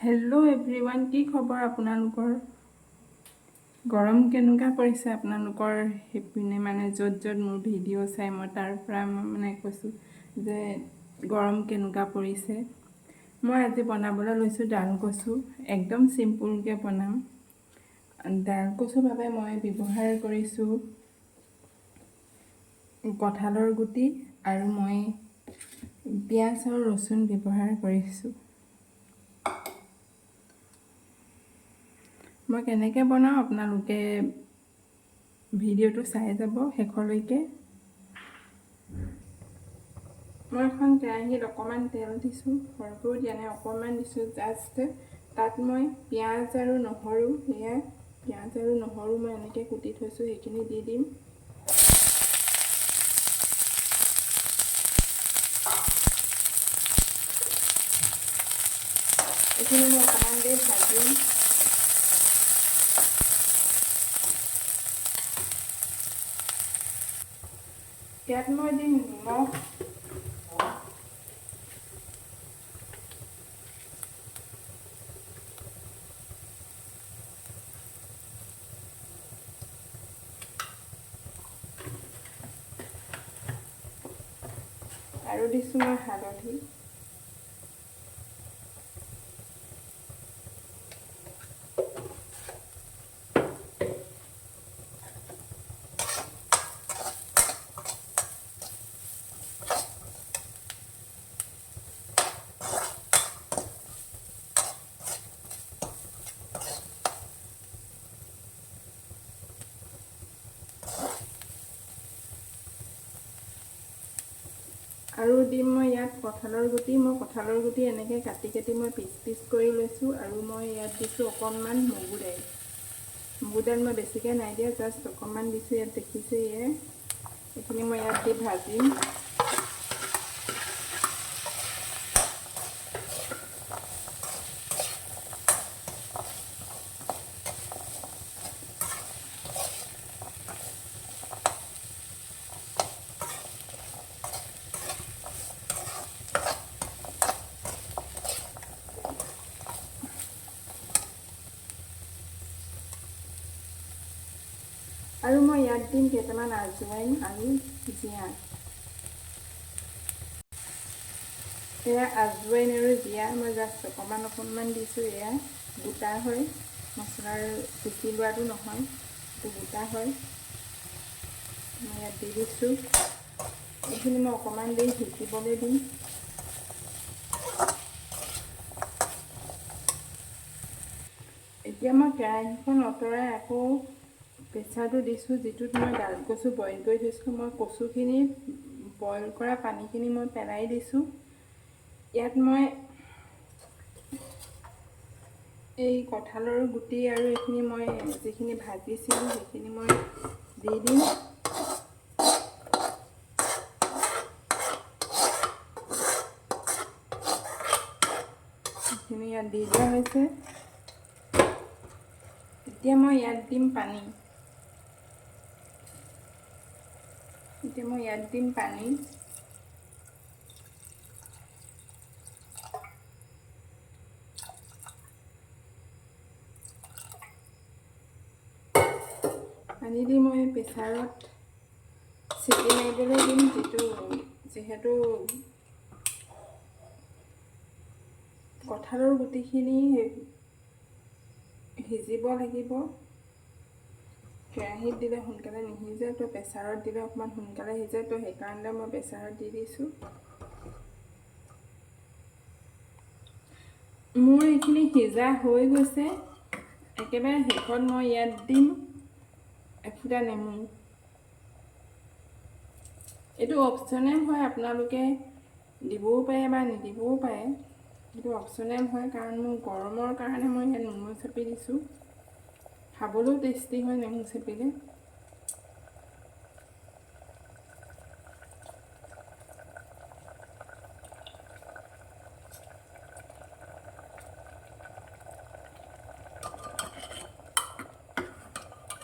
Hello' everyone, কি খবৰ আপোনালোকৰ? গৰম কেনেকুৱা পৰিছে আপোনালোকৰ সেইপিনে? মানে য'ত মোৰ ভিডিঅ' চাই মই তাৰ পৰা মানে কৈছোঁ যে গৰম কেনেকুৱা পৰিছে। মই আজি বনাবলৈ লৈছোঁ ডাল কচু। একদম চিম্পুলকৈ বনাম। ডাল কচুৰ বাবে মই ব্যৱহাৰ কৰিছোঁ কঁঠালৰ গুটি আৰু মই পিঁয়াজ আৰু ৰচুন ব্যৱহাৰ কৰিছোঁ। মই কেনেকৈ বনাওঁ আপোনালোকে ভিডিঅ'টো চাই যাব শেষলৈকে। মই এখন কেৰাহীত অকণমান তেল দিছোঁ, সৰহকৈও দিয়া নাই, অকণমান দিছোঁ জাষ্ট। তাত মই পিঁয়াজ আৰু নহৰু, পিঁয়াজ আৰু নহৰু মই এনেকৈ কুটি থৈছোঁ, সেইখিনি দি দিম। এইখিনি মই অকণমান দেৰি ভাজিম। ইয়াত মই দিম নিমখ, আৰু দিছোঁ মই হালধি। আৰু দিম মই ইয়াত কঁঠালৰ গুটি। মই কঁঠালৰ গুটি এনেকৈ কাটি মই পিচ কৰি লৈছোঁ। আৰু মই ইয়াত দিছোঁ অকণমান মগু দাইল। মগু দাইল মই বেছিকৈ নাই দিয়া, জাষ্ট অকণমান দিছোঁ। ইয়াত দেখিছে এইখিনি মই ইয়াত দি ভাজিম। আৰু মই ইয়াত দিম কেইটামান আজৱাইন আৰু জিৰা। এয়া আজৱাইন আৰু জিৰা মই জাষ্ট অকণমান দিছোঁ। এয়া গোটা হয়, মছলাৰ পিচি লোৱাটো নহয়, এইটো গোটা হয়। মই ইয়াত দি দিছোঁ। এইখিনি মই অকণমান দেৰি সিজিবলৈ দিম। এতিয়া মই কেৰাহীখন আঁতৰাই আকৌ প্ৰেছাৰটো দিছোঁ, যিটোত মই ডাল কচু বইল কৰি থৈছিলোঁ। মই কচুখিনি বইল কৰা পানীখিনি মই পেলাই দিছোঁ। ইয়াত মই এই কঁঠালৰ গুটি আৰু এইখিনি মই যিখিনি ভাজিছিলোঁ সেইখিনি মই দি দিম। সেইখিনি ইয়াত দি দিয়া হৈছে। এতিয়া মই ইয়াত দিম পানী। পানী দি মই প্ৰেছাৰত চিটি মাৰিবলৈ দিম, যিহেতু কঁঠালৰ গুটিখিনি সিজিব লাগিব। কেৰাহীত দিলে সোনকালে নিসিজে, তো প্ৰেছাৰত দিলে অকণমান সোনকালে সিজে, তো সেইকাৰণে মই প্ৰেছাৰত দি দিছোঁ। মোৰ এইখিনি সিজা হৈ গৈছে। একেবাৰে শেষত মই ইয়াত দিম এফুটা নেমু। এইটো অপশ্যনেল হয়, আপোনালোকে দিবও পাৰে বা নিদিবও পাৰে। এইটো অপশ্যনেল হয়, কাৰণ মোৰ গৰমৰ কাৰণে মই ইয়াত নেমু চেপি দিছোঁ। খাবলৈও টেষ্টি হয় নেমু চেপিলে।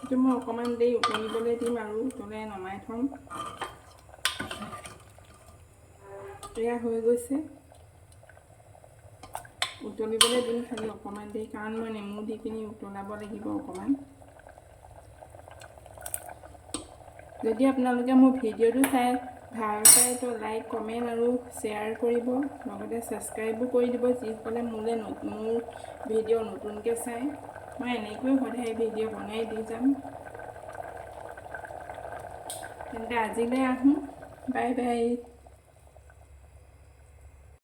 এইটো মই অকণমান দেৰি উতলিবলৈ দিম আৰু উতলাই নমাই থ'ম। এয়া হৈ গৈছে। উতলিবলৈ দিম খালি অকণমান দেৰি, কাৰণ মই নেমু দি পিনি উতলাব লাগিব অকণমান। যদি আপোনালোকে মোৰ ভিডিঅ'টো চাই ভাল পায় তো লাইক কমেণ্ট আৰু শ্বেয়াৰ কৰিব, লগতে ছাবস্ক্ৰাইবো কৰি দিব যিসকলে মোৰ ভিডিঅ' নতুনকৈ চায়। মই এনেকৈ সদায় ভিডিঅ' বনাই দি যাম। তেন্তে আজিলৈ আহোঁ, বাই বাই।